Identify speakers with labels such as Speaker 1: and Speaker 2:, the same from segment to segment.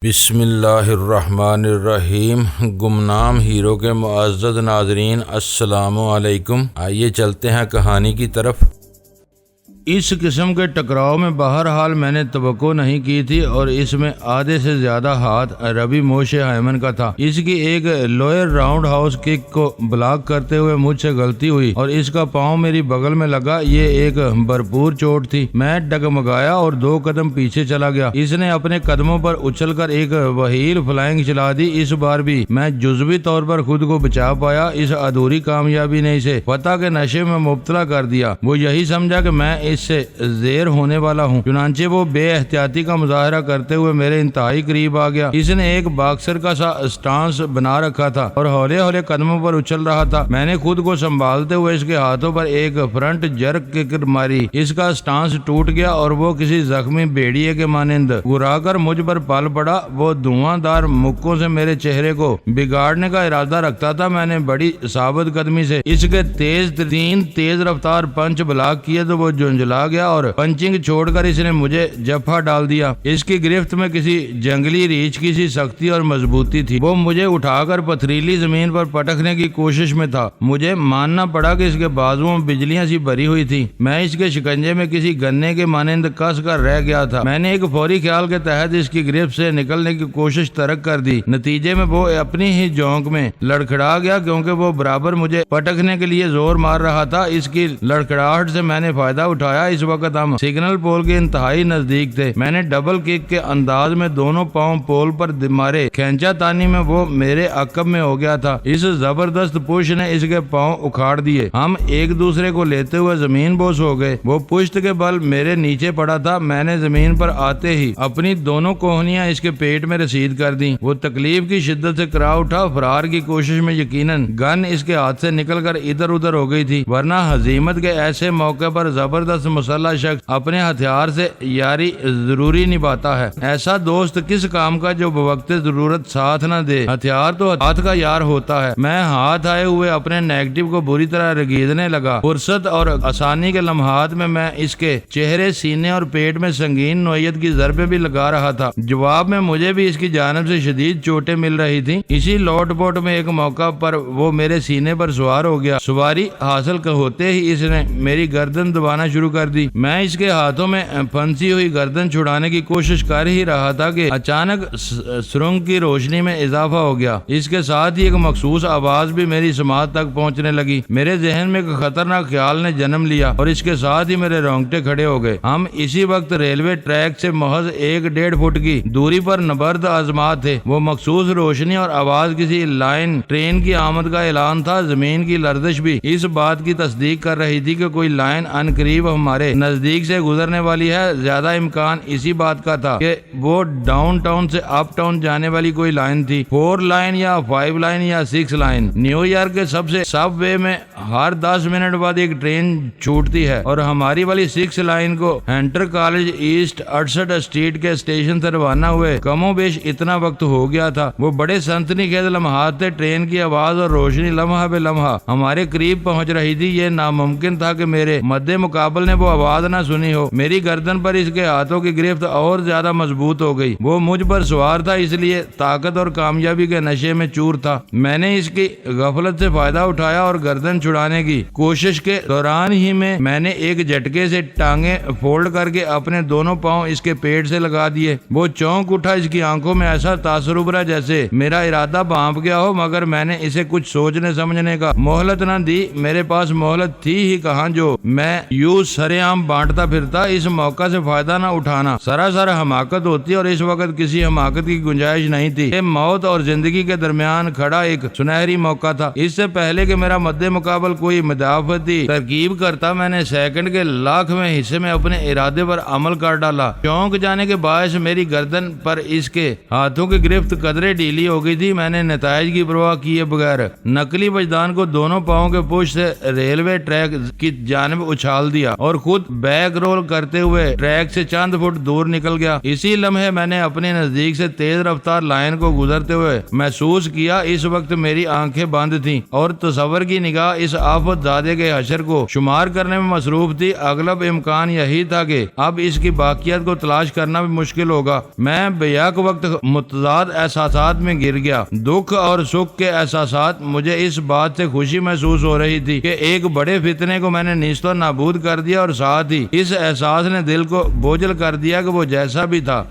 Speaker 1: بسم اللہ الرحمن الرحیم۔ گمنام ہیرو کے معزز ناظرین، السلام علیکم۔ آئیے چلتے ہیں کہانی کی طرف۔ اس قسم کے ٹکراؤ میں بہرحال میں نے توقع نہیں کی تھی اور اس میں آدھے سے زیادہ ہاتھ ربی موشے ہیمن کا تھا۔ اس کی ایک لوئر راؤنڈ ہاؤس کک کو بلاک کرتے ہوئے مجھ سے غلطی ہوئی اور اس کا پاؤں میری بغل میں لگا۔ یہ ایک بھرپور چوٹ تھی۔ میں ڈگمگایا اور 2 قدم پیچھے چلا گیا۔ اس نے اپنے قدموں پر اچھل کر ایک وہیل فلائنگ چلا دی۔ اس بار بھی میں جزوی طور پر خود کو بچا پایا۔ اس ادھوری کامیابی نے اسے فتح کے نشے میں مبتلا کر دیا۔ وہ یہی سمجھا کہ میں اس سے زیر ہونے والا ہوں، چنانچہ وہ بے احتیاطی کا مظاہرہ کرتے ہوئے میرے انتہائی قریب آ گیا۔ اس نے ایک باکسر کا سا سٹانس بنا رکھا تھا اور ہولے ہولے قدموں پر اچھل رہا تھا۔ میں نے خود کو سنبھالتے ہوئے اس کے ہاتھوں پر ایک فرنٹ جرک کک ماری۔ اس کا سٹانس ٹوٹ گیا اور وہ کسی زخمی بھیڑیے کے مانند گھرا کر مجھ پر پل پڑا۔ وہ دھواں دار مکوں سے میرے چہرے کو بگاڑنے کا ارادہ رکھتا تھا۔ میں نے بڑی ثابت قدمی سے اس کے تیز رفتار پنچ بلاک کیے تو وہ جھنجلا گیا اور پنچنگ چھوڑ کر اس نے مجھے جفا ڈال دیا۔ اس کی گرفت میں کسی جنگلی ریچھ کی سی سختی اور مضبوطی تھی۔ وہ مجھے اٹھا کر پتھریلی زمین پر پٹکنے کی کوشش میں تھا۔ مجھے ماننا پڑا کہ اس کے بازوؤں بجلیاں سی بھری ہوئی تھی۔ میں اس کے شکنجے میں کسی گنے کے مانند کس کر رہ گیا تھا۔ میں نے ایک فوری خیال کے تحت اس کی گرفت سے نکلنے کی کوشش ترک کر دی۔ نتیجے میں وہ اپنی ہی جونک میں لڑکھڑا گیا کیونکہ وہ برابر مجھے پٹکنے کے لیے زور مار رہا تھا۔ اس کی لڑکھڑاہٹ سے میں نے فائدہ اٹھایا۔ اس وقت ہم سگنل پول کے انتہائی نزدیک تھے۔ میں نے ڈبل کک کے انداز میں دونوں پاؤں پول پر مارے۔ کھینچا تانی میں وہ میرے عقب میں ہو گیا تھا۔ اس زبردست پش نے اس کے پاؤں اکھاڑ دیے۔ ہم ایک دوسرے کو لیتے ہوئے زمین بوس ہو گئے۔ وہ پشت کے بل میرے نیچے پڑا تھا۔ میں نے زمین پر آتے ہی اپنی دونوں کوہنیاں اس کے پیٹ میں رسید کر دیں۔ وہ تکلیف کی شدت سے کرا اٹھا۔ فرار کی کوشش میں یقیناً گن اس کے ہاتھ سے نکل کر ادھر ادھر ہو گئی تھی، ورنہ ہزیمت کے ایسے موقع پر زبردست مسلح شخص اپنے ہتھیار سے یاری ضروری نبھاتا ہے۔ ایسا دوست کس کام کا جو بوقت ضرورت ساتھ نہ دے۔ ہتھیار تو ہاتھ کا یار ہوتا ہے۔ میں ہاتھ آئے ہوئے اپنے نیگیٹو کو بری طرح رگیدنے لگا۔ فرصت اور آسانی کے لمحات میں اس کے چہرے، سینے اور پیٹ میں سنگین نوعیت کی ضربیں بھی لگا رہا تھا۔ جواب میں مجھے بھی اس کی جانب سے شدید چوٹیں مل رہی تھیں۔ اسی لوٹ پوٹ میں ایک موقع پر وہ میرے سینے پر سوار ہو گیا۔ سواری حاصل ہوتے ہی اس نے میری گردن دبانا شروع کر دی۔ میں اس کے ہاتھوں میں پھنسی ہوئی گردن چھڑانے کی کوشش کر ہی رہا تھا کہ اچانک سرنگ کی روشنی میں اضافہ ہو گیا۔ اس کے ساتھ ہی ایک مخصوص آواز بھی میری سماعت تک پہنچنے لگی۔ میرے ذہن میں ایک خطرناک خیال نے جنم لیا اور اس کے ساتھ ہی میرے رونگٹے کھڑے ہو گئے۔ ہم اسی وقت ریلوے ٹریک سے محض 1-1.5 فٹ کی دوری پر نبرد آزمائش تھے۔ وہ مخصوص روشنی اور آواز کسی لائن ٹرین کی آمد کا اعلان تھا۔ زمین کی لرزش بھی اس بات کی تصدیق کر رہی تھی کہ کوئی لائن ان قریب ہمارے نزدیک سے گزرنے والی ہے۔ زیادہ امکان اسی بات کا تھا کہ وہ ڈاؤن ٹاؤن سے اپ ٹاؤن جانے والی کوئی لائن تھی، 4 لائن یا 5 لائن یا 6 لائن۔ نیو یارک کے سب وے میں ہر 10 منٹ بعد ایک ٹرین چھوٹتی ہے اور ہماری والی 6 لائن کو ہنٹر کالج ایسٹ 68 اسٹریٹ کے اسٹیشن سے روانہ ہوئے کم و بیش اتنا وقت ہو گیا تھا۔ وہ بڑے سنسنی خیز لمحات تھے۔ ٹرین کی آواز اور روشنی لمحہ بے لمحہ ہمارے قریب پہنچ رہی تھی۔ یہ ناممکن تھا کہ میرے مد مقابل نے وہ آواز نہ سنی ہو۔ میری گردن پر اس کے ہاتھوں کی گرفت اور زیادہ مضبوط ہو گئی۔ وہ مجھ پر سوار تھا، اس لیے طاقت اور کامیابی کے نشے میں چور تھا۔ میں نے اس کی غفلت سے فائدہ اٹھایا اور گردن چھڑانے کی کوشش کے دوران ہی میں نے ایک جھٹکے سے ٹانگیں فولڈ کر کے اپنے دونوں پاؤں اس کے پیٹ سے لگا دیے۔ وہ چونک اٹھا۔ اس کی آنکھوں میں ایسا تاثر ابھرا جیسے میرا ارادہ بھانپ گیا ہو، مگر میں نے اسے کچھ سوچنے سمجھنے کا مہلت نہ دی۔ میرے پاس مہلت تھی ہی کہاں جو میں یوں سرے عام بانٹتا پھرتا۔ اس موقع سے فائدہ نہ اٹھانا سراسر حماقت ہوتی اور اس وقت کسی حماقت کی گنجائش نہیں تھی۔ یہ موت اور زندگی کے درمیان کھڑا ایک سنہری موقع تھا۔ اس سے پہلے کہ میرا مد مقابل کوئی مدافعتی ترکیب کرتا، میں نے سیکنڈ کے 1,00,000 حصے میں اپنے ارادے پر عمل کر ڈالا۔ چونک جانے کے باعث میری گردن پر اس کے ہاتھوں کی گرفت قدرے ڈھیلی ہو گئی تھی۔ میں نے نتائج کی پرواہ کیے بغیر نقلی وجدان کو دونوں پاؤں کے پشت سے ریلوے ٹریک کی جانب اچھال دیا اور خود بیک رول کرتے ہوئے ٹریک سے چند فٹ دور نکل گیا۔ اسی لمحے میں نے اپنے نزدیک سے تیز رفتار لائن کو گزرتے ہوئے محسوس کیا۔ اس وقت میری آنکھیں بند تھیں اور تصور کی نگاہ اس آفت زادے کے حشر کو شمار کرنے میں مصروف تھی۔ اغلب امکان یہی تھا کہ اب اس کی باقیات کو تلاش کرنا بھی مشکل ہوگا۔ میں بیک وقت متضاد احساسات میں گر گیا۔ دکھ اور سکھ کے احساسات۔ مجھے اس بات سے خوشی محسوس ہو رہی تھی کہ ایک بڑے فتنے کو میں نے نیست و نابود کر دیا، اور ساتھ ہی اس احساس نے دل کو بوجھل کر دیا کہ وہ جیسا بھی تھا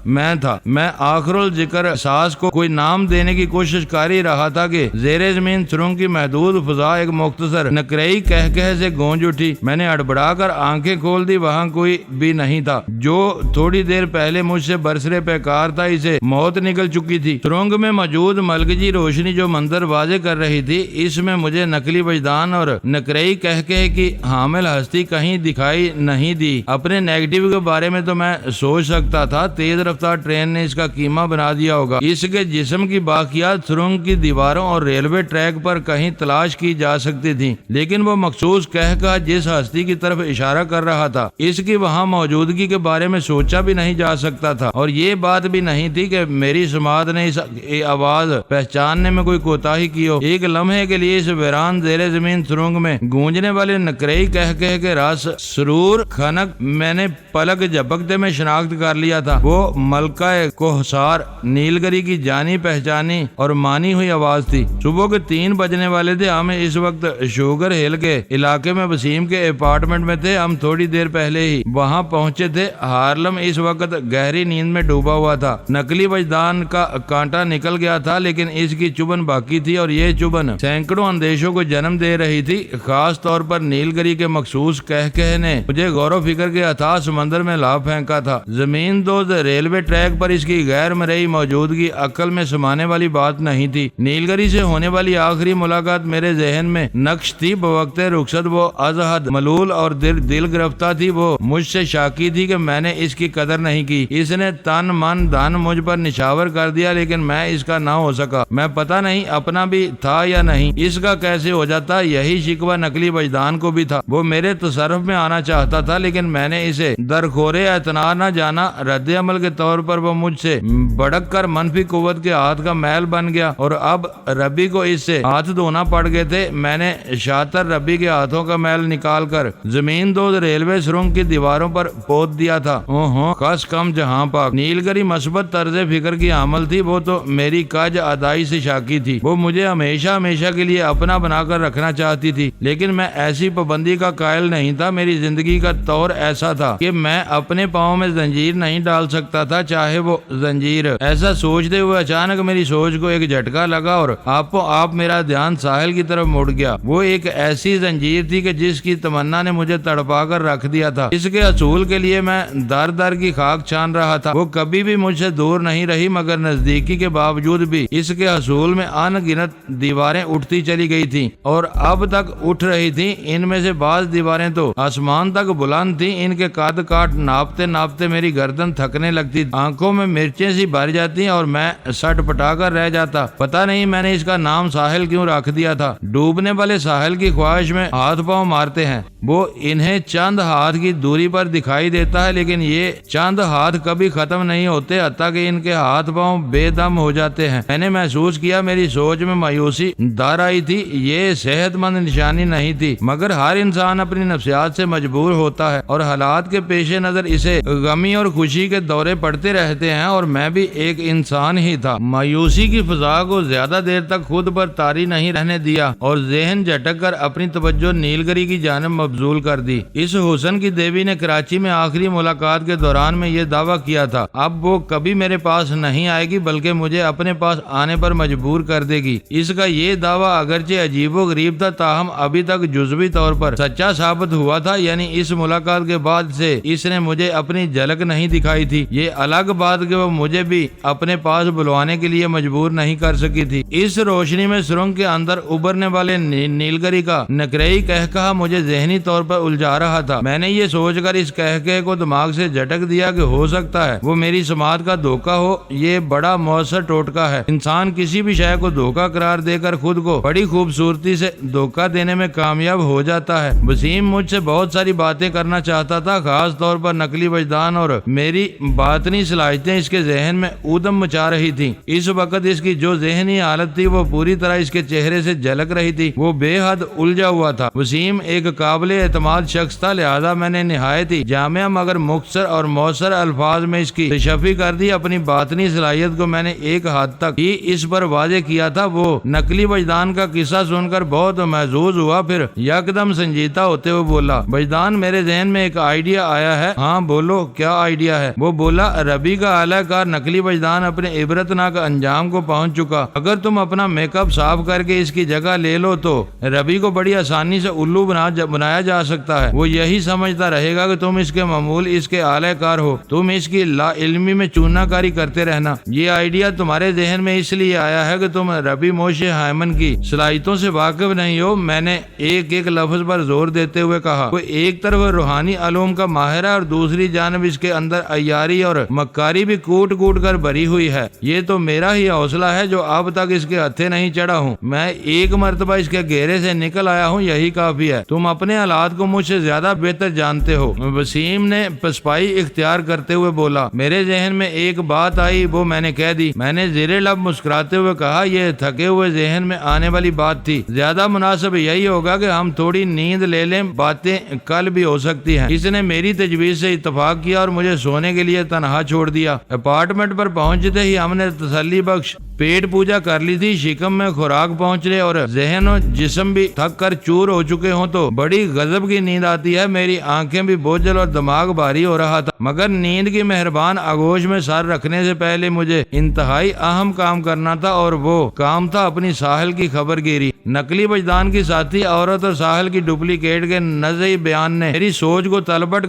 Speaker 1: میں آخر الذکر احساس کو کوئی نام دینے کی کوشش کر ہی رہا تھا کہ زیر زمین سرنگ کی محدود فضا ایک مختصر نکرئی کہکہے سے گونج اٹھی۔ میں نے ہڑبڑا کر آنکھیں کھول دی۔ وہاں کوئی بھی نہیں تھا۔ جو تھوڑی دیر پہلے مجھ سے برسرے پیکار تھا، اسے موت نکل چکی تھی۔ سرنگ میں موجود ملکجی روشنی جو منظر واضح کر رہی تھی، اس میں مجھے نقلی وجدان اور نکرئی کہکہے کی حامل ہستی کہیں دکھائی نہیں دی۔ اپنے نیگیٹو کے بارے میں تو میں سوچ سکتا تھا، تیز رفتار ٹرین نے اس کا قیمہ بنا دیا ہوگا۔ اس کے جسم کی باقیات سرنگ کی دیواروں اور ریلوے ٹریک پر کہیں تلاش کی جا سکتی تھی، لیکن وہ مخصوص کہکہا جس ہستی کی طرف اشارہ کر رہا تھا، اس کی وہاں موجودگی کے بارے میں سوچا بھی نہیں جا سکتا تھا۔ اور یہ بات بھی نہیں تھی کہ میری سماعت نے اس آواز پہچاننے میں کوئی کوتاہی کی ہو۔ ایک لمحے کے لیے اس ویران زیر زمین سرنگ میں گونجنے والے نکرئی کہکہے کے راز سرور کھنک میں نے پلک جھپکتے میں شناخت کر لیا تھا۔ وہ ملکہ کوہسار نیلگری کی جانی پہچانی اور مانی ہوئی آواز تھی۔ صبح کے 3 بجنے والے تھے۔ ہم اس وقت شوگر ہل کے علاقے میں وسیم کے اپارٹمنٹ میں تھے۔ ہم تھوڑی دیر پہلے ہی وہاں پہنچے تھے۔ ہارلم اس وقت گہری نیند میں ڈوبا ہوا تھا۔ نقلی وجدان کا کانٹا نکل گیا تھا، لیکن اس کی چبھن باقی تھی، اور یہ چبھن سینکڑوں اندیشوں کو جنم دے رہی تھی۔ خاص طور پر نیلگری کے مخصوص کہکہے نے مجھے غور و فکر کے اتھاہ سمندر میں لا پھینکا تھا۔ زمین دوز ریلوے ٹریک پر اس کی غیر مرئی موجودگی عقل میں سمانے والی بات نہیں تھی۔ نیلگری سے ہونے والی آخری ملاقات میرے ذہن میں نقش تھی۔ بوقت رخصت وہ از حد ملول اور دل گرفتہ تھی۔ وہ مجھ سے شاکی تھی کہ میں نے اس کی قدر نہیں کی۔ اس نے تن من دھن مجھ پر نشاور کر دیا، لیکن میں اس کا نہ ہو سکا۔ میں پتہ نہیں اپنا بھی تھا یا نہیں، اس کا کیسے ہو جاتا۔ یہی شکوہ نقلی وجدان کو بھی تھا۔ وہ میرے تصرف میں آنا چاہتا تھا، لیکن میں نے اسے درخورے اعتنا نہ جانا۔ رد عمل کے طور پر وہ مجھ سے بڑک کر منفی قوت کے ہاتھ کا محل بن گیا، اور اب ربی کو اس سے ہاتھ دھونا پڑ گئے تھے۔ میں نے شاطر ربی کے ہاتھوں کا محل نکال کر زمین دوز ریلوے سرنگ کی دیواروں پر پوت دیا تھا۔ خاص کم جہاں پاک نیلگری مثبت طرز فکر کی حامل تھی۔ وہ تو میری کاج ادائی سے شاکی تھی۔ وہ مجھے ہمیشہ کے لیے اپنا بنا کر رکھنا چاہتی تھی، لیکن میں ایسی پابندی کا قائل نہیں تھا۔ میری زندگی کا طور ایسا تھا کہ میں اپنے پاؤں میں زنجیر نہیں ڈال سکتا تھا، چاہے وہ زنجیر۔ ایسا سوچتے ہوئے اچانک میری سوچ کو ایک جھٹکا لگا، اور آپ میرا دھیان ساحل کی طرف مڑ گیا۔ وہ ایک ایسی زنجیر تھی کہ جس کی تمنا نے مجھے تڑپا کر رکھ دیا تھا۔ اس کے حصول کے لیے میں در کی خاک چھان رہا تھا۔ وہ کبھی بھی مجھ سے دور نہیں رہی، مگر نزدیکی کے باوجود بھی اس کے حصول میں ان گنت دیواریں اٹھتی چلی گئی تھیں، اور اب تک اٹھ رہی تھیں۔ ان میں سے بعض دیواریں تو آسمان تک بلند تھیں۔ ان کے قد کاٹ ناپتے میری گردن تھکنے لگتی، آنکھوں میں مرچیں سی بھر جاتی، اور میں سٹ پٹا کر رہ جاتا۔ پتہ نہیں میں نے اس کا نام ساحل کیوں رکھ دیا تھا۔ ڈوبنے والے ساحل کی خواہش میں ہاتھ پاؤں مارتے ہیں۔ وہ انہیں چند ہاتھ کی دوری پر دکھائی دیتا ہے، لیکن یہ چند ہاتھ کبھی ختم نہیں ہوتے، حتیٰ کہ ان کے ہاتھ پاؤں بے دم ہو جاتے ہیں۔ میں نے محسوس کیا میری سوچ میں مایوسی دار آئی تھی۔ یہ صحت مند نشانی نہیں تھی، مگر ہر انسان اپنی نفسیات سے مجبور ہوتا ہے، اور حالات کے پیش نظر اسے غمی اور خوشی کے دورے پڑتے رہتے ہیں، اور میں بھی ایک انسان ہی تھا۔ مایوسی کی فضا کو زیادہ دیر تک خود پر طاری نہیں رہنے دیا، اور ذہن جھٹک کر اپنی توجہ نیلگری کی جانب مبذول کر دی۔ اس حسن کی دیوی نے کراچی میں آخری ملاقات کے دوران میں یہ دعویٰ کیا تھا، اب وہ کبھی میرے پاس نہیں آئے گی، بلکہ مجھے اپنے پاس آنے پر مجبور کر دے گی۔ اس کا یہ دعویٰ اگرچہ عجیب و غریب تھا، تاہم ابھی تک جزوی طور پر سچا ثابت ہوا تھا۔ یعنی اس ملاقات کے بعد سے اس نے مجھے اپنی جھلک نہیں دکھائی تھی۔ یہ الگ بات کہ وہ مجھے بھی اپنے پاس بلوانے کے لیے مجبور نہیں کر سکی تھی۔ اس روشنی میں سرنگ کے اندر ابھرنے والے نیلگری کا نکرئی کہکہا مجھے ذہنی طور پر الجھا رہا تھا۔ میں نے یہ سوچ کر اس کہکہے کو دماغ سے جھٹک دیا کہ ہو سکتا ہے وہ میری سماعت کا دھوکہ ہو۔ یہ بڑا مؤثر ٹوٹکا ہے۔ انسان کسی بھی شے کو دھوکہ قرار دے کر خود کو بڑی خوبصورتی سے دھوکہ دینے میں کامیاب ہو جاتا ہے۔ وسیم مجھ سے بہت ساری ساری باتیں کرنا چاہتا تھا، خاص طور پر نقلی وجدان اور میری باطنی صلاحیتیں اس کے ذہن میں اودم مچا رہی تھیں۔ اس وقت اس کی جو ذہنی حالت تھی وہ پوری طرح اس کے چہرے سے جھلک رہی تھی۔ وہ بے حد الجھا ہوا تھا۔ وسیم ایک قابل اعتماد شخص تھا، لہذا میں نے نہایت ہی جامع مگر مختصر اور مؤثر الفاظ میں اس کی تشفی کر دی۔ اپنی باطنی صلاحیت کو میں نے ایک حد تک ہی اس پر واضح کیا تھا۔ وہ نقلی وجدان کا قصہ سن کر بہت محظوظ ہوا، پھر یکدم سنجیدہ ہوتے ہوئے بولا، وجدان میرے ذہن میں ایک آئیڈیا آیا ہے۔ ہاں بولو، کیا آئیڈیا ہے؟ وہ بولا، ربی کا اعلی کار نقلی وجدان اپنے عبرتناک انجام کو پہنچ چکا۔ اگر تم اپنا میک اپ صاف کر کے اس کی جگہ لے لو تو ربی کو بڑی آسانی سے الو بنایا جا سکتا ہے۔ وہ یہی سمجھتا رہے گا کہ تم اس کے معمول اس کے اعلی کار ہو۔ تم اس کی لا علمی میں چونا کاری کرتے رہنا۔ یہ آئیڈیا تمہارے ذہن میں اس لیے آیا ہے کہ تم ربی موشے ہائمن کی صلاحیتوں سے واقف نہیں ہو۔ میں نے ایک ایک لفظ پر زور دیتے ہوئے کہا، وہ ایک طرف روحانی علوم کا ماہر ہے اور دوسری جانب اس کے اندر عیاری اور مکاری بھی کوٹ کوٹ کر بھری ہوئی ہے۔ یہ تو میرا ہی حوصلہ ہے جو اب تک اس کے ہتھے نہیں چڑھا ہوں۔ میں ایک مرتبہ اس کے گھیرے سے نکل آیا ہوں، یہی کافی ہے۔ تم اپنے حالات کو مجھ سے زیادہ بہتر جانتے ہو۔ وسیم نے پسپائی اختیار کرتے ہوئے بولا، میرے ذہن میں ایک بات آئی، وہ میں نے کہہ دی۔ میں نے زیر لب مسکراتے ہوئے کہا، یہ تھکے ہوئے ذہن میں آنے والی بات تھی۔ زیادہ مناسب یہی ہوگا کہ ہم تھوڑی نیند لے لیں، باتیں کل بھی ہو سکتی ہیں۔ اس نے میری تجویز سے اتفاق کیا اور مجھے سونے کے لیے تنہا چھوڑ دیا۔ اپارٹمنٹ پر پہنچتے ہی ہم نے تسلی بخش پیٹ پوجا کر لی تھی۔ شکم میں خوراک پہنچ لے اور ذہن و جسم بھی تھک کر چور ہو چکے ہوں تو بڑی غضب کی نیند آتی ہے۔ میری آنکھیں بھی بوجھل اور دماغ بھاری ہو رہا تھا، مگر نیند کی مہربان آغوش میں سر رکھنے سے پہلے مجھے انتہائی اہم کام کرنا تھا، اور وہ کام تھا اپنی ساحل کی خبر گیری۔ نقلی وجدان کی ساتھی عورت اور ساحل کی ڈپلیکیٹ کے نزعی بیان نے میری سوچ کو تلپٹ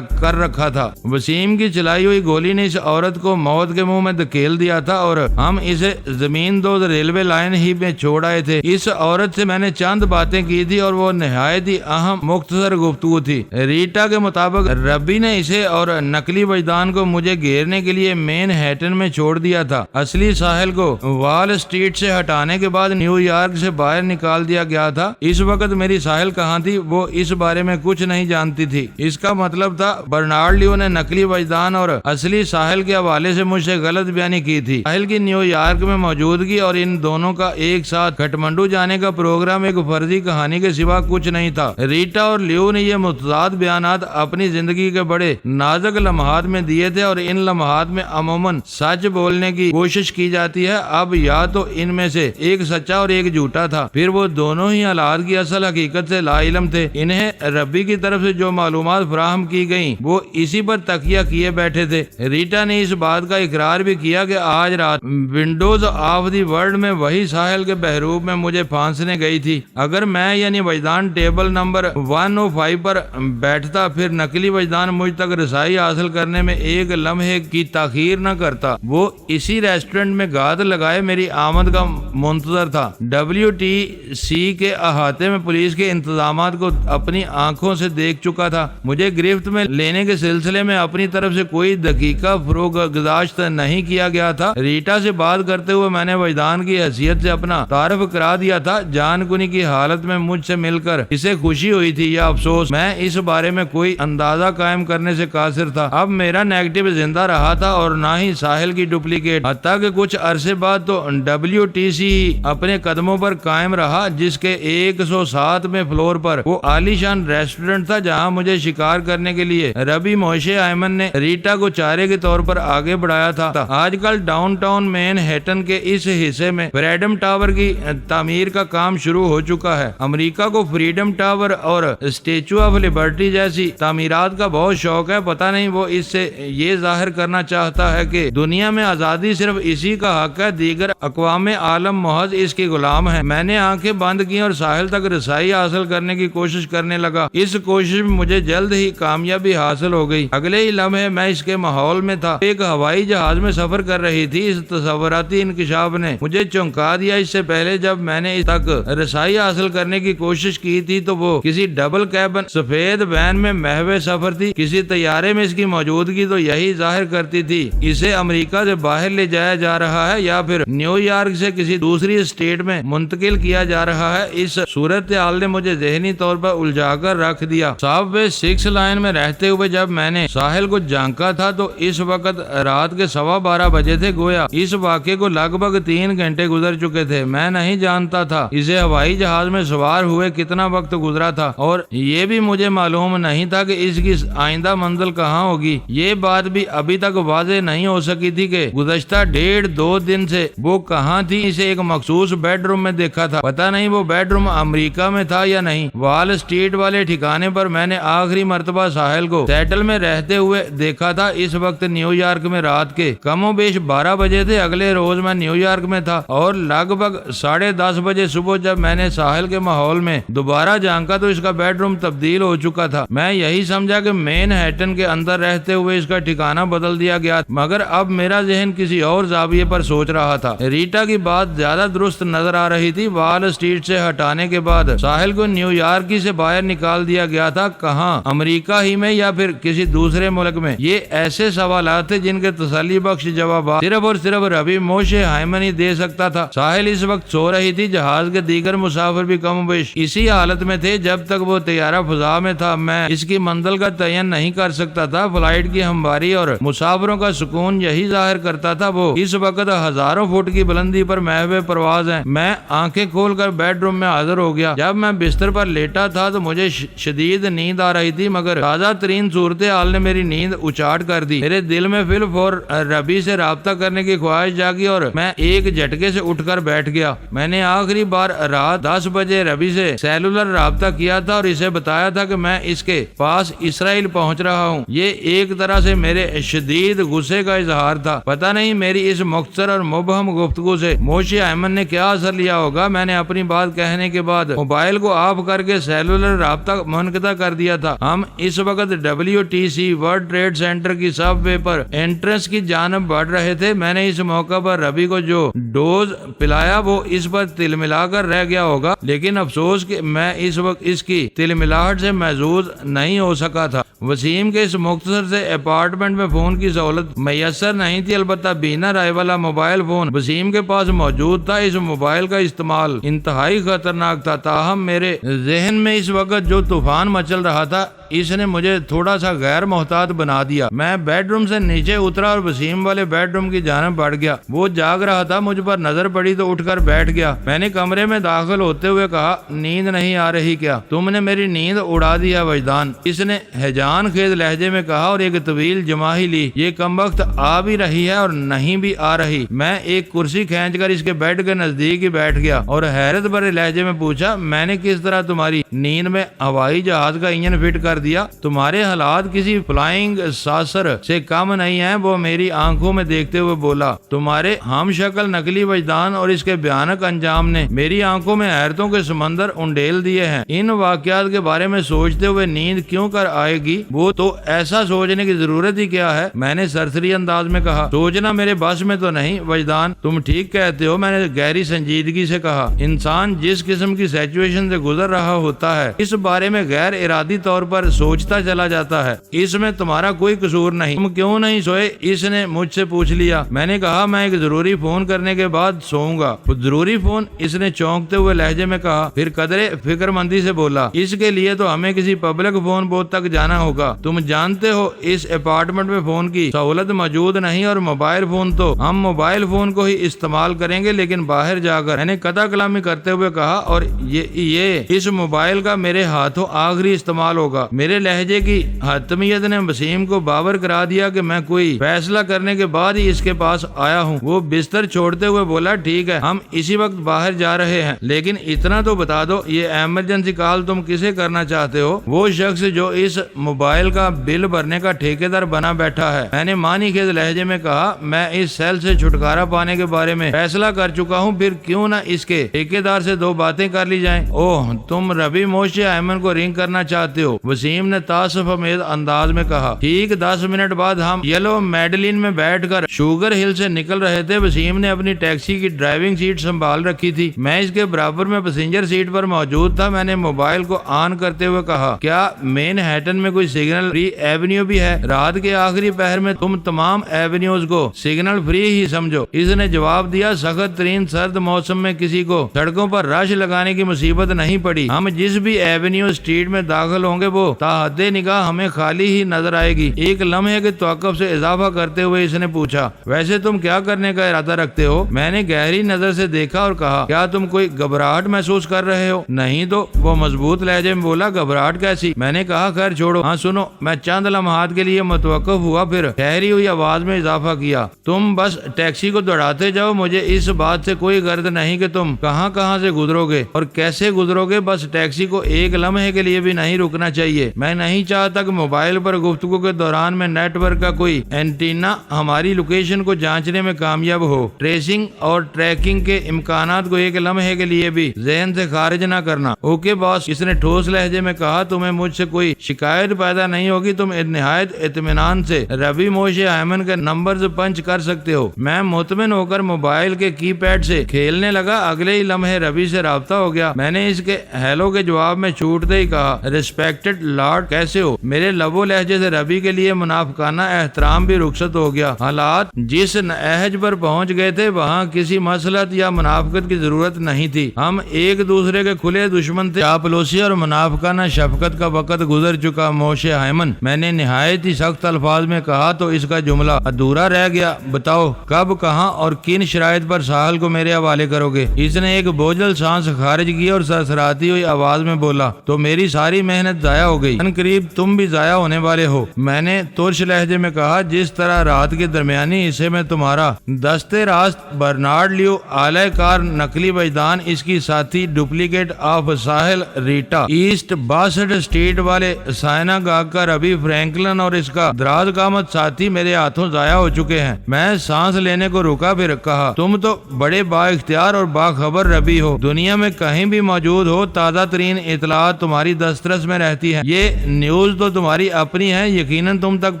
Speaker 1: کر رکھا تھا۔ وسیم کی چلائی ہوئی گولی نے اس عورت کو موت کے منہ میں دھکیل دیا تھا اور ہم اسے زمین دوز ریلوے لائن ہی میں چھوڑ آئے تھے۔ اس عورت سے میں نے چند باتیں کی تھی اور وہ نہایت ہی اہم مختصر گفتگو تھی۔ ریٹا کے مطابق ربی نے اسے اور نقلی وجدان کو مجھے گھیرنے کے لیے مین ہیٹن میں چھوڑ دیا تھا۔ اصلی ساحل کو وال اسٹریٹ سے ہٹانے کے بعد نیو یارک سے باہر نکال دیا گیا تھا۔ اس وقت میری ساحل کہاں تھی وہ اس بارے میں کچھ نہیں جانتی تھی۔ اس کا مطلب تھا برنارڈ لیو نے نقلی وجدان اور اصلی ساحل کے حوالے سے مجھ سے غلط بیانی کی تھی۔ ساحل کی نیو یارک میں موجودگی اور ان دونوں کا ایک ساتھ کھٹمنڈو جانے کا پروگرام ایک فرضی کہانی کے سوا کچھ نہیں تھا۔ ریٹا اور لیو نے یہ متضاد بیانات اپنی زندگی کے بڑے نازک لمحات میں دیے تھے اور ان لمحات میں عموماً سچ بولنے کی کوشش کی جاتی ہے۔ اب یا تو ان میں سے ایک سچا اور ایک جھوٹا تھا، پھر وہ دونوں ہی حالات کی اصل حقیقت سے لا علم تھے۔ انہیں ربی کی طرف سے جو معلومات فراہم کی گئیں وہ اسی پر تکیہ کیے بیٹھے تھے۔ ریٹا نے اس بات کا اقرار بھی کیا کہ آج رات ونڈوز آف دی ورلڈ میں وہی ساحل کے بحروب میں مجھے پھانسنے گئی تھی۔ اگر میں یعنی وجدان ٹیبل نمبر 105 پر بیٹھتا، پھر نقلی وجدان مجھ تک رسائی حاصل کرنے میں ایک لمحے کی تاخیر نہ کرتا۔ وہ اسی ریسٹورنٹ میں گھات لگائے میری آمد کا منتظر تھا۔ WTC کے احاطے میں پولیس کے انتظامات کو اپنی آنکھوں سے دیکھ چکا تھا۔ مجھے گرفت میں لینے کے سلسلے میں اپنی طرف سے کوئی دقیقہ فروگزاشت نہیں کیا گیا تھا۔ ریٹا سے بات کرتے ہوئے میں نے وجدان کی حیثیت سے اپنا تعارف کرا دیا تھا۔ جان کنی کی حالت میں مجھ سے مل کر اسے خوشی ہوئی تھی یا افسوس، میں اس بارے میں کوئی اندازہ قائم کرنے سے قاصر تھا۔ اب میرا نیگیٹو زندہ رہا تھا اور نہ ہی ساحل کی ڈپلیکیٹ، حتیٰ کہ کچھ عرصے بعد تو WTC اپنے قدموں پر قائم رہا، جس کے 107 فلور پر وہ عالی شان ریسٹورنٹ تھا جہاں مجھے شکار کرنے کے لیے ربی موشے ایمن نے ریٹا کو چارے کے طور پر آگے بڑھایا تھا۔ آج کل ڈاؤن ٹاؤن مین ہیٹن کے اس حصے میں فریڈم ٹاور کی تعمیر کا کام شروع ہو چکا ہے۔ امریکہ کو فریڈم ٹاور اور اسٹیچو آف لبرٹی جیسی تعمیرات کا بہت شوق ہے۔ پتہ نہیں وہ اس سے یہ ظاہر کرنا چاہتا ہے کہ دنیا میں آزادی صرف اسی کا حق ہے، دیگر اقوام عالم محض اس کے غلام ہیں۔ میں نے آنکھیں بند کی اور ساحل تک رسائی حاصل کرنے کی کوشش کرنے لگا۔ اس کوشش میں مجھے جلد ہی کامیابی حاصل ہو گئی۔ اگلے ہی لمحے میں اس کے ماحول میں تھا۔ ایک ہوائی جہاز میں سفر کر رہی تھی۔ اس تصوراتی انکشاف نے مجھے چونکا دیا۔ اس سے پہلے جب میں نے اس تک رسائی حاصل کرنے کی کوشش کی تھی تو وہ کسی ڈبل کیبن سفید وین میں محو سفر تھی۔ کسی طیارے میں اس کی موجودگی تو یہی ظاہر کرتی تھی اسے امریکہ سے باہر لے جایا جا رہا ہے یا پھر نیو یارک سے کسی دوسری اسٹیٹ میں منتقل کیا جا رہا ہے۔ اس صورتحال نے مجھے ذہنی طور پر الجھا کر رکھ دیا۔ سب وے 6 لائن میں رہتے ہوئے جب میں نے ساحل کو جھانکا تھا تو اس وقت رات کے 12:15 بجے تھے۔ گویا اس واقعے کو لگ بھگ 3 گھنٹے گزر چکے تھے۔ میں نہیں جانتا تھا اسے ہوائی جہاز میں سوار ہوئے کتنا وقت گزرا تھا، اور یہ بھی مجھے معلوم نہیں تھا کہ اس کی آئندہ منزل کہاں ہوگی۔ یہ بات بھی ابھی تک واضح نہیں ہو سکی تھی کہ گزشتہ 1.5-2 دن سے وہ کہاں تھی۔ اسے ایک مخصوص بیڈ روم میں دیکھا تھا، پتہ نہیں وہ بیڈ روم امریکہ میں تھا یا نہیں۔ وال اسٹریٹ والے ٹھکانے پر میں نے آخری مرتبہ ساحل کو سیٹل میں رہتے ہوئے دیکھا تھا۔ اس وقت نیو یارک میں رات کے کم و بیش 12 بجے تھے۔ اگلے روز میں نیو یارک میں تھا اور لگ بھگ 10:30 بجے صبح جب میں نے ساحل کے ماحول میں دوبارہ جھانکا تو اس کا بیڈ روم تبدیل ہو چکا تھا۔ میں یہی سمجھا کہ مین ہیٹن کے اندر رہتے ہوئے اس کا ٹھکانہ بدل دیا گیا، مگر اب میرا ذہن کسی اور زاویے پر سوچ رہا تھا۔ ریٹا کی بات زیادہ درست نظر آ رہی تھی۔ وال اسٹریٹ سے ہٹانے کے بعد ساحل کو نیو یارک سے باہر نکال دیا گیا تھا۔ کہاں؟ امریکہ ہی میں یا پھر کسی دوسرے ملک میں؟ یہ ایسے سوالات تھے جن کے تسلی بخش جوابات صرف اور صرف ربی موشے ہائمن ہی دے سکتا تھا۔ ساحل اس وقت سو رہی تھی۔ جہاز کے دیگر مسافر بھی کم و بیش اسی حالت میں تھے۔ جب تک وہ طیارہ فضا میں تھا میں اس کی منزل کا تعین نہیں کر سکتا تھا۔ فلائٹ کی ہمواری اور مسافروں کا سکون یہی ظاہر کرتا تھا وہ اس وقت ہزاروں فٹ کی بلندی پر محو پرواز ہیں۔ میں آنکھیں کھول کر بیڈ روم میں حاضر ہو گیا۔ جب میں بستر پر لیٹا تھا تو مجھے شدید نیند آ رہی تھی، مگر تازہ ترین صورتحال نے میری نیند اچاٹ کر دی۔ میرے دل میں فی الفور ربی سے رابطہ کرنے کی خواہش جاگی اور میں ایک جھٹکے سے اٹھ کر بیٹھ گیا۔ میں نے آخری بار رات 10 بجے ربی سے سیلولر رابطہ کیا تھا اور اسے بتایا تھا کہ میں اس کے پاس اسرائیل پہنچ رہا ہوں۔ یہ ایک طرح سے میرے شدید غصے کا اظہار تھا۔ پتہ نہیں میری اس مختصر اور مبہم گفتگو سے موشی ایمن نے کیا اثر لیا ہوگا۔ میں نے اپنی بات کہنے کے بعد موبائل کو آف کر کے سیلولر رابطہ منقطع کر دیا تھا۔ ہم اس وقت WTC ورلڈ ٹریڈ سینٹر کی سب وے پر انٹرنس کی جانب بڑھ رہے تھے۔ میں نے اس موقع پر ربی کو جو ڈوز پلایا وہ اس پر تل ملا کر رہ گیا ہوگا، لیکن افسوس کہ میں اس وقت اس کی تل ملاہٹ سے محظوظ نہیں ہو سکا تھا۔ وسیم کے اس مختصر سے اپارٹمنٹ میں فون کی سہولت میسر نہیں تھی، البتہ بینا رائے والا موبائل فون وسیم کے پاس موجود تھا۔ اس موبائل کا استعمال انتہائی خطرناک تھا، تاہم میرے ذہن میں اس وقت جو طوفان مچل رہا تھا اس نے مجھے تھوڑا سا غیر محتاط بنا دیا۔ میں بیڈ روم سے نیچے اترا اور وسیم والے بیڈ روم کی جانب بڑھ گیا۔ وہ جاگ رہا تھا، مجھ پر نظر پڑی تو اٹھ کر بیٹھ گیا۔ میں نے کمرے میں داخل ہوتے ہوئے کہا، نیند نہیں آ رہی کیا؟ تم نے میری نیند اڑا دیا وجدان، اس نے ہیجان خیز لہجے میں کہا اور ایک طویل جماہی لی۔ یہ کم وقت آ بھی رہی ہے اور نہیں بھی آ رہی۔ میں ایک کرسی کھینچ کر اس کے بیڈ کے نزدیک ہی بیٹھ گیا اور حیرت بھرے لہجے میں پوچھا، میں نے کس طرح تمہاری نیند میں ہوائی جہاز کا انجن فٹ کر دیا؟ تمہارے حالات کسی فلائنگ ساسر سے کم نہیں ہیں۔ وہ میری آنکھوں میں دیکھتے ہوئے بولا۔ تمہارے ہم شکل نقلی وجدان اور اس کے بھیانک انجام نے میری آنکھوں میں حیرتوں کے سمندر انڈیل دیے ہیں۔ ان واقعات کے بارے میں سوچتے ہوئے نیند کیوں کر آئے گی؟ وہ تو ایسا سوچنے کی ضرورت ہی کیا ہے؟ میں نے سرسری انداز میں کہا، سوچنا میرے بس میں تو نہیں وجدان، تم ٹھیک کہتے ہو۔ میں نے گہری سنجیدگی سے کہا، انسان جس قسم کی سچویشن سے گزر رہا ہوتا ہے اس بارے میں غیر ارادی طور پر سوچتا چلا جاتا ہے۔ اس میں تمہارا کوئی قصور نہیں۔ تم کیوں نہیں سوئے؟ اس نے مجھ سے پوچھ لیا۔ میں نے کہا، میں ایک ضروری فون کرنے کے بعد سوؤں گا۔ ضروری فون؟ اس نے چونکتے ہوئے لہجے میں کہا، پھر قدرے فکر مندی سے بولا، اس کے لیے تو ہمیں کسی پبلک فون بوتھ تک جانا ہوگا۔ تم جانتے ہو اس اپارٹمنٹ میں فون کی سہولت موجود نہیں، اور موبائل فون تو ہم موبائل فون کو ہی استعمال کریں گے لیکن باہر جا کر۔ میں نے قطع کلامی کرتے ہوئے کہا، اور یہ اس موبائل کا میرے ہاتھوں آخری استعمال ہوگا۔ میرے لہجے کی حتمیت نے وسیم کو باور کرا دیا کہ میں کوئی فیصلہ کرنے کے بعد ہی اس کے پاس آیا ہوں۔ وہ بستر چھوڑتے ہوئے بولا، ٹھیک ہے، ہم اسی وقت باہر جا رہے ہیں، لیکن اتنا تو بتا دو، یہ ایمرجنسی کال تم کسے کرنا چاہتے ہو؟ وہ شخص جو اس موبائل کا بل بھرنے کا ٹھیکیدار بنا بیٹھا ہے۔ میں نے معنی خیز لہجے میں کہا، میں اس سیل سے چھٹکارا پانے کے بارے میں فیصلہ کر چکا ہوں، پھر کیوں نہ اس کے ٹھیکیدار سے دو باتیں کر لی جائیں۔ اوہ، تم ربی موشی ایمن کو رنگ کرنا چاہتے ہو؟ وسیم وسیم نے تعصب امیز انداز میں کہا۔ ٹھیک 10 منٹ بعد ہم یلو میڈلین میں بیٹھ کر شوگر ہل سے نکل رہے تھے۔ وسیم نے اپنی ٹیکسی کی ڈرائیونگ سیٹ سنبھال رکھی تھی، میں اس کے برابر میں پیسنجر سیٹ پر موجود تھا۔ میں نے موبائل کو آن کرتے ہوئے کہا، کیا مین ہیٹن میں کوئی سگنل فری ایونیو بھی ہے؟ رات کے آخری پہر میں تم تمام ایونیوز کو سگنل فری ہی سمجھو۔ اس نے جواب دیا، سخت ترین سرد موسم میں کسی کو سڑکوں پر رش لگانے کی مصیبت نہیں پڑی۔ ہم جس بھی ایونیو اسٹریٹ میں داخل ہوں گے وہ تاحد نگاہ ہمیں خالی ہی نظر آئے گی۔ ایک لمحے کے توقف سے اضافہ کرتے ہوئے اس نے پوچھا، ویسے تم کیا کرنے کا ارادہ رکھتے ہو؟ میں نے گہری نظر سے دیکھا اور کہا، کیا تم کوئی گھبراہٹ محسوس کر رہے ہو؟ نہیں تو، وہ مضبوط لہجے میں بولا، گھبراہٹ کیسی؟ میں نے کہا، خیر چھوڑو، ہاں سنو۔ میں چند لمحات کے لیے متوقف ہوا، پھر ٹھہری ہوئی آواز میں اضافہ کیا، تم بس ٹیکسی کو دوڑاتے جاؤ، مجھے اس بات سے کوئی غرض نہیں کہ تم کہاں کہاں سے گزرو گے اور کیسے گزرو گے، بس ٹیکسی کو ایک لمحے کے لیے بھی نہیں رکنا چاہیے۔ میں نہیں چاہتا کہ موبائل پر گفتگو کے دوران میں نیٹ ورک کا کوئی اینٹینا ہماری لوکیشن کو جانچنے میں کامیاب ہو۔ ٹریسنگ اور ٹریکنگ کے امکانات کو ایک لمحے کے لیے بھی ذہن سے خارج نہ کرنا۔ اوکے باس، اس نے ٹھوس لہجے میں کہا، تمہیں مجھ سے کوئی شکایت پیدا نہیں ہوگی، تم نہایت اطمینان سے ربی موشے ایمن کے نمبرز پنچ کر سکتے ہو۔ میں مطمئن ہو کر موبائل کے کی پیڈ سے کھیلنے لگا۔ اگلے ہی لمحے ربی سے رابطہ ہو گیا۔ میں نے اس کے ہیلو کے جواب میں چھوٹتے ہی کہا، ریسپیکٹڈ لارڈ، کیسے ہو؟ میرے لب و لہجے سے ربی کے لیے منافقانہ احترام بھی رخصت ہو گیا۔ حالات جس نہج پر پہنچ گئے تھے وہاں کسی مصلحت یا منافقت کی ضرورت نہیں تھی۔ ہم ایک دوسرے کے کھلے دشمن تھے۔ چاپلوسی اور منافقانہ شفقت کا وقت گزر چکا موشے ایمن، میں نے نہایت ہی سخت الفاظ میں کہا تو اس کا جملہ ادھورا رہ گیا۔ بتاؤ کب، کہاں اور کن شرائط پر ساحل کو میرے حوالے کرو گے؟ اس نے ایک بوجھل سانس خارج کی اور سرسراتی ہوئی آواز میں بولا، تو میری ساری محنت ضائع ہو گئی، ان قریب تم بھی ضائع ہونے والے ہو۔ میں نے ترش لہجے میں کہا، جس طرح رات کے درمیانی حصے میں تمہارا دستے راست برنارڈ لیو اعلی کار نقلی وجدان، اس کی ساتھی ڈپلیکیٹ آف ساحل ریٹا ایسٹ باسٹھ اسٹریٹ والے سائنا گاگ کا ربی فرینکلن اور اس کا دراز قامت ساتھی میرے ہاتھوں ضائع ہو چکے ہیں۔ میں سانس لینے کو رکا، پھر کہا، تم تو بڑے با اختیار اور باخبر ربی ہو، دنیا میں کہیں بھی موجود ہو تازہ ترین اطلاعات تمہاری دسترس میں رہتی ہیں۔ یہ نیوز تو تمہاری اپنی ہے، یقیناً تم تک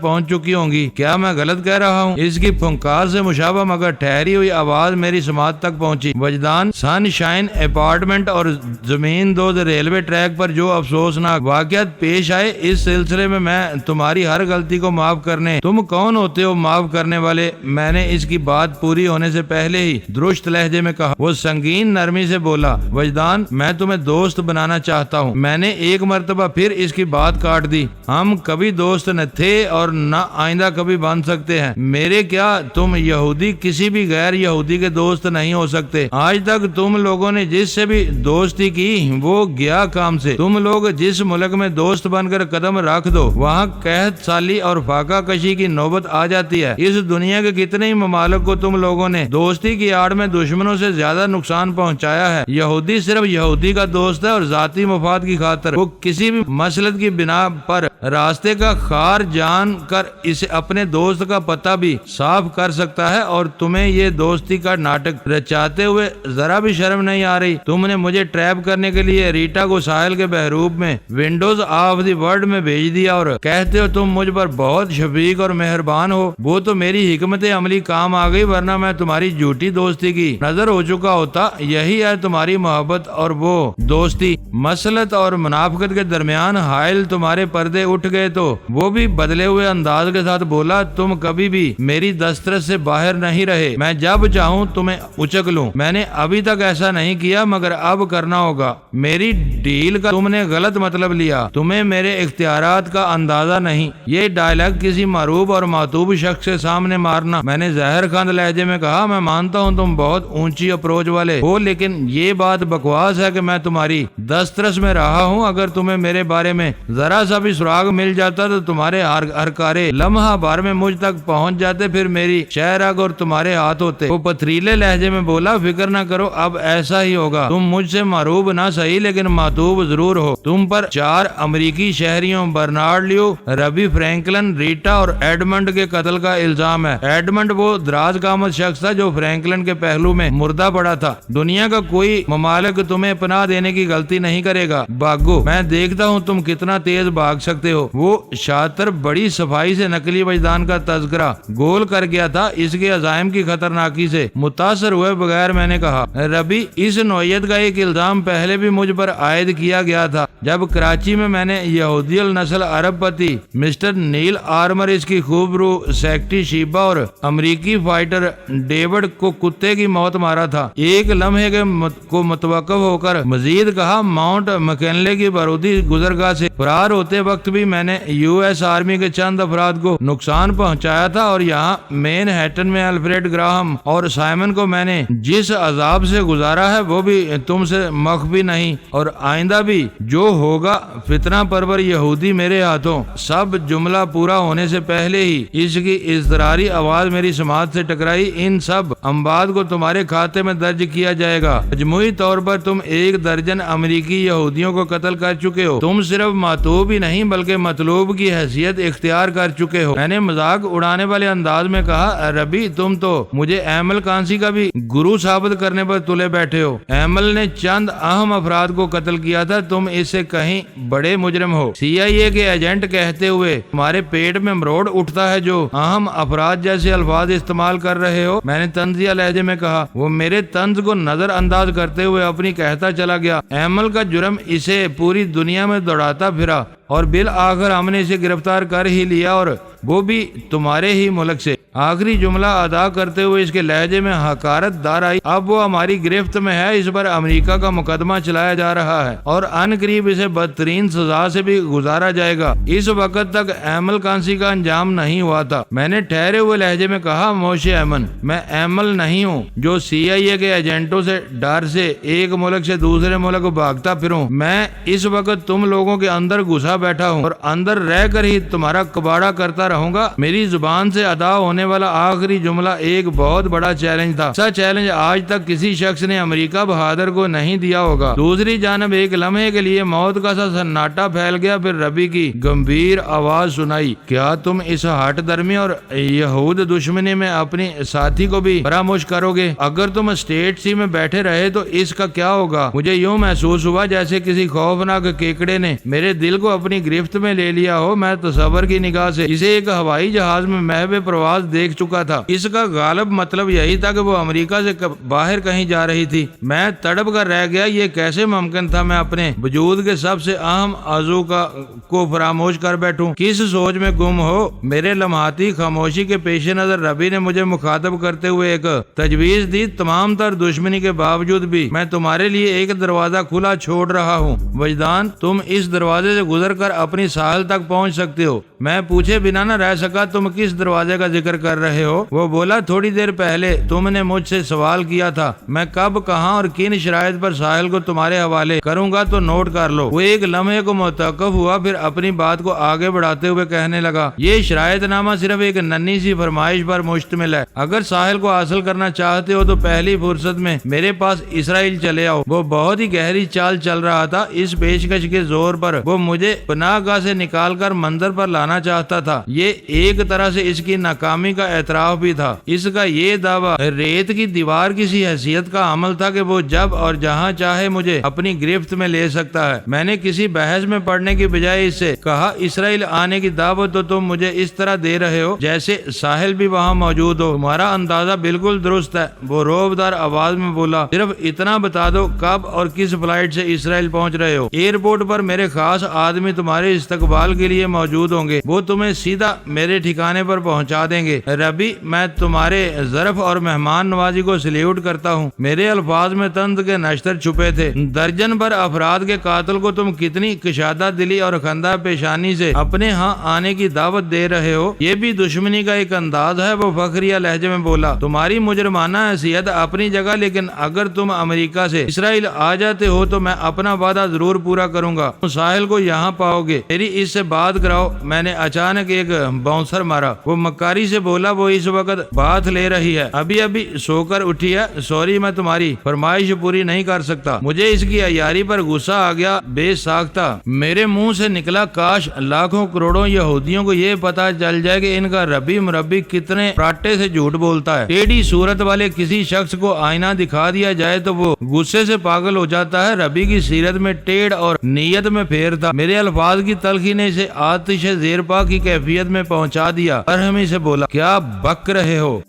Speaker 1: پہنچ چکی ہوں گی۔ کیا میں غلط کہہ رہا ہوں؟ اس کی پھنکار سے مشابہ مگر ٹھہری ہوئی آواز میری سماعت تک پہنچی۔ وجدان، سن شائن اپارٹمنٹ اور زمین دوز ریلوے ٹریک پر جو افسوسناک واقعات پیش آئے، اس سلسلے میں تمہاری ہر غلطی کو معاف کرنے، تم کون ہوتے ہو معاف کرنے والے؟ میں نے اس کی بات پوری ہونے سے پہلے ہی درست لہجے میں کہا۔ وہ سنگین نرمی سے بولا، وجدان، میں تمہیں دوست بنانا چاہتا ہوں۔ میں نے ایک مرتبہ پھر اس کی بات کاٹ دی، ہم کبھی دوست نہ تھے اور نہ آئندہ کبھی بن سکتے ہیں۔ میرے کیا تم یہودی کسی بھی غیر یہودی کے دوست نہیں ہو سکتے۔ آج تک تم لوگوں نے جس سے بھی دوستی کی وہ گیا کام سے۔ تم لوگ جس ملک میں دوست بن کر قدم رکھ دو وہاں قحط سالی اور فاقہ کشی کی نوبت آ جاتی ہے۔ اس دنیا کے کتنے ہی ممالک کو تم لوگوں نے دوستی کی آڑ میں دشمنوں سے زیادہ نقصان پہنچایا ہے۔ یہودی صرف یہودی کا دوست ہے اور ذاتی مفاد کی خاطر وہ کسی بھی مصلحت کی بنا پر راستے کا خار جان کر اسے اپنے دوست کا پتہ بھی صاف کر سکتا ہے۔ اور تمہیں یہ دوستی کا ناٹک رچاتے ہوئے ذرا بھی شرم نہیں آ رہی؟ تم نے مجھے ٹریپ کرنے کے لیے ریٹا کو ساحل کے بحروب میں ونڈوز آف دی ورلڈ میں بھیج دیا اور کہتے ہو تم مجھ پر بہت شفیق اور مہربان ہو۔ وہ تو میری حکمت عملی کام آ گئی، ورنہ میں تمہاری جھوٹی دوستی کی نظر ہو چکا ہوتا۔ یہی ہے تمہاری محبت اور وہ دوستی۔ مصلحت اور منافقت کے درمیان حائل تمہارے پردے اٹھ گئے تو وہ بھی بدلے ہوئے انداز کے ساتھ بولا، تم کبھی بھی میری دسترس سے باہر نہیں رہے، میں جب چاہوں تمہیں اچک لوں۔ میں نے ابھی تک ایسا نہیں کیا مگر اب کرنا ہوگا۔ میری ڈیل کا تم نے غلط مطلب لیا، تمہیں میرے اختیارات کا اندازہ نہیں۔ یہ ڈائلاگ کسی معروف اور معتوب شخص کے سامنے مارنا۔ میں نے زہر خند لہجے میں کہا، میں مانتا ہوں تم بہت اونچی اپروچ والے ہو، لیکن یہ بات بکواس ہے کہ میں تمہاری دسترس میں رہا ہوں۔ اگر تمہیں میرے بارے میں ذرا سا بھی سراغ سراغ مل جاتا تو تمہارے ہر کارے لمحہ بھر میں مجھ تک پہنچ جاتے، پھر میری شہرگ اور تمہارے ہاتھ ہوتے۔ وہ پتھریلے لہجے میں بولا، فکر نہ کرو، اب ایسا ہی ہوگا، تم مجھ سے محروب نہ صحیح لیکن ماتوب ضرور ہو۔ تم پر 4 امریکی شہریوں برنارڈ لیو، ربی فرینکلن، ریٹا اور ایڈمنڈ کے قتل کا الزام ہے۔ ایڈمنڈ وہ دراز قامت شخص تھا جو فرینکلن کے پہلو میں مردہ پڑا تھا۔ دنیا کا کوئی ممالک تمہیں پناہ دینے کی غلطی نہیں کرے گا، بھاگو، میں دیکھتا ہوں تم کتنا تیز بھاگ سکتے ہو۔ وہ شاطر بڑی صفائی سے نقلی وجدان کا تذکرہ گول کر گیا تھا، اس کے عزائم کی خطرناکی سے متاثر ہوئے بغیر میں نے کہا، ربی، اس نوعیت کا ایک الزام پہلے بھی مجھ پر عائد کیا گیا تھا جب کراچی میں نے یہودی النسل عرب پتی مسٹر نیل آرمر، اس کی خوب روح سیکٹری شیبا اور امریکی فائٹر ڈیوڈ کو کتے کی موت مارا تھا۔ ایک لمحے کو متوقف ہو کر مزید کہا، ماؤنٹ مکینلے کی بارودی گزرگاہ سے فرار ہوتے وقت بھی میں نے US آرمی کے چند افراد کو نقصان پہنچایا تھا، اور یہاں مین ہیٹن میں الفریڈ گراہم اور سائمن کو میں نے جس عذاب سے گزارا ہے وہ بھی تم سے مخفی نہیں، اور آئندہ بھی جو ہوگا فتنہ پرور یہودی میرے ہاتھوں۔ سب جملہ پورا ہونے سے پہلے ہی اس کی اضطراری آواز میری سماعت سے ٹکرائی، ان سب اموات کو تمہارے کھاتے میں درج کیا جائے گا۔ مجموعی طور پر تم 1 درجن امریکی یہودیوں کو قتل کر چکے ہو۔ تم صرف ماتوب ہی نہیں بلکہ مطلوب کی حیثیت اختیار کر چکے ہو۔ میں نے مذاق اڑانے والے انداز میں کہا، ربی، تم تو مجھے ایمل کانسی کا بھی گرو ثابت کرنے پر تلے بیٹھے ہو۔ ایمل نے چند اہم افراد کو قتل کیا تھا، تم اس سے کہیں بڑے مجرم ہو۔ CIA کے ایجنٹ کہتے ہوئے تمہارے پیٹ میں مروڑ اٹھتا ہے جو اہم افراد جیسے الفاظ استعمال کر رہے ہو، میں نے طنزیہ لہجے میں کہا۔ وہ میرے طنز کو نظر انداز کرتے ہوئے اپنی کہتا چلا گیا، ایمل کا جرم اسے پوری دنیا میں دوڑاتا پھرا اور بالآخر ہم نے اسے گرفتار کر ہی لیا، اور وہ بھی تمہارے ہی ملک سے۔ آخری جملہ ادا کرتے ہوئے اس کے لہجے میں حقارت دار آئی، اب وہ ہماری گرفت میں ہے، اس پر امریکہ کا مقدمہ چلایا جا رہا ہے اور ان قریب اسے بدترین سزا سے بھی گزارا جائے گا۔ اس وقت تک ایمل کانسی کا انجام نہیں ہوا تھا۔ میں نے ٹھہرے ہوئے لہجے میں کہا، موشے ایمن، میں ایمل نہیں ہوں جو CIA کے ایجنٹوں سے ڈر سے ایک ملک سے دوسرے ملک بھاگتا پھروں۔ میں اس وقت تم لوگوں کے اندر گھسا بیٹھا ہوں اور اندر رہ کر ہی تمہارا کباڑا کرتا رہوں گا۔ میری زبان سے ادا ہونے والا آخری جملہ ایک بہت بڑا چیلنج تھا، ایسا چیلنج آج تک کسی شخص نے امریکہ بہادر کو نہیں دیا ہوگا۔ دوسری جانب ایک لمحے کے لیے موت کا سا سناٹا پھیل گیا، پھر ربی کی گمبھیر آواز سنائی، کیا تم اس ہٹ درمی اور یہود دشمنی میں اپنی ساتھی کو بھی فراموش کرو گے؟ اگر تم اسٹیٹ سی میں بیٹھے رہے تو اس کا کیا ہوگا؟ مجھے یوں محسوس ہوا جیسے کسی خوفناک کیکڑے نے میرے دل کو اپنی گرفت میں لے لیا ہو۔ میں تصور کی نگاہ سے اسے ایک ہوائی جہاز میں محو پرواز دیکھ چکا تھا۔ اس کا غالب مطلب یہی تھا کہ وہ امریکہ سے باہر کہیں جا رہی تھی۔ میں تڑپ کر رہ گیا، یہ کیسے ممکن تھا میں اپنے وجود کے سب سے اہم عضو کو فراموش کر بیٹھوں؟ کس سوچ میں گم ہو؟ میرے لمحاتی خاموشی کے پیش نظر ربی نے مجھے مخاطب کرتے ہوئے ایک تجویز دی، تمام تر دشمنی کے باوجود بھی میں تمہارے لیے ایک دروازہ کھلا چھوڑ رہا ہوں، وجدان، تم اس دروازے سے گزر کر اپنی ساحل تک پہنچ سکتے ہو۔ میں پوچھے بنا نہ رہ سکا، تم کس دروازے کا ذکر کر رہے ہو؟ وہ بولا، تھوڑی دیر پہلے تم نے مجھ سے سوال کیا تھا میں کب، کہاں اور کن شرائط پر ساحل کو تمہارے حوالے کروں گا، تو نوٹ کر لو۔ وہ ایک لمحے کو متوقف ہوا، پھر اپنی بات کو آگے بڑھاتے ہوئے کہنے لگا، یہ شرائط نامہ صرف ایک ننھی سی فرمائش پر مشتمل ہے۔ اگر ساحل کو حاصل کرنا چاہتے ہو تو پہلی فرصت میں میرے پاس اسرائیل چلے آؤ۔ وہ بہت ہی گہری چال چل رہا تھا، اس پیشکش کے زور پر وہ مجھے پناہ گاہ سے نکال کر منظر پر لانا چاہتا تھا۔ یہ ایک طرح سے اس کی ناکامی کا اعتراف بھی تھا۔ اس کا یہ دعویٰ ریت کی دیوار کسی حیثیت کا عمل تھا کہ وہ جب اور جہاں چاہے مجھے اپنی گرفت میں لے سکتا ہے۔ میں نے کسی بحث میں پڑنے کی بجائے اس سے کہا، اسرائیل آنے کی دعوت تو تم مجھے اس طرح دے رہے ہو جیسے ساحل بھی وہاں موجود ہو۔ تمہارا اندازہ بالکل درست ہے، وہ روبدار آواز میں بولا، صرف اتنا بتا دو کب اور کس فلائٹ سے اسرائیل پہنچ رہے ہو۔ ایئرپورٹ پر میرے خاص آدمی تمہارے استقبال کے لیے موجود ہوں گے۔ گے، وہ تمہیں سیدھا میرے ٹھکانے پر پہنچا دیں گے۔ ربی، میں تمہارے ظرف اور مہمان نوازی کو سلیوٹ کرتا ہوں۔ میرے الفاظ میں طنز کے نشتر چھپے تھے۔ درجن بھر افراد کے قاتل کو تم کتنی کشادہ دلی اور خندہ پیشانی سے اپنے ہاں آنے کی دعوت دے رہے ہو، یہ بھی دشمنی کا ایک انداز ہے۔ وہ فخریہ لہجے میں بولا، تمہاری مجرمانہ حیثیت اپنی جگہ، لیکن اگر تم امریکہ سے اسرائیل آ جاتے ہو تو میں اپنا وعدہ ضرور پورا کروں گا۔ ساحل کو یہاں پاؤ گے، میری اس سے بات کراؤ۔ میں نے اچانک ایک باؤنسر مارا۔ وہ مکاری سے بولا، وہ اس وقت بات لے رہی ہے، ابھی سو کر اٹھی ہے۔ سوری، میں تمہاری فرمائش پوری نہیں کر سکتا۔ مجھے اس کی عیاری پر غصہ آ گیا۔ بے ساختہ میرے منہ سے نکلا، کاش لاکھوں کروڑوں یہودیوں کو یہ پتا چل جائے کہ ان کا ربی مربی کتنے پراٹے سے جھوٹ بولتا ہے۔ ٹیڑھی صورت والے کسی شخص کو آئینہ دکھا دیا جائے تو وہ غصے سے پاگل ہو جاتا ہے۔ ربی کی سیرت میں ٹیڑھ اور نیت میں پھیر تھا۔ میرے الفاظ کی تلخی نے اسے آتش زیرپا کی کیفیت میں پہنچا دیا۔ برہمی سے بولا، کیا بک رہے ہو؟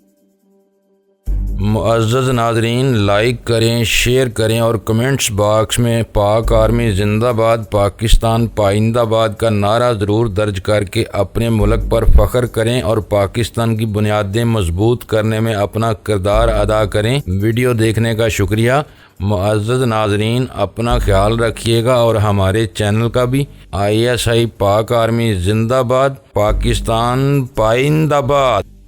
Speaker 1: معزز ناظرین، لائک کریں، شیئر کریں اور کمنٹس باکس میں پاک آرمی زندہ باد، پاکستان پائندہ باد کا نعرہ ضرور درج کر کے اپنے ملک پر فخر کریں اور پاکستان کی بنیادیں مضبوط کرنے میں اپنا کردار ادا کریں۔ ویڈیو دیکھنے کا شکریہ۔ معزز ناظرین، اپنا خیال رکھیے گا اور ہمارے چینل کا بھی۔ ISI پاک آرمی زندہ باد، پاکستان پائندہ باد۔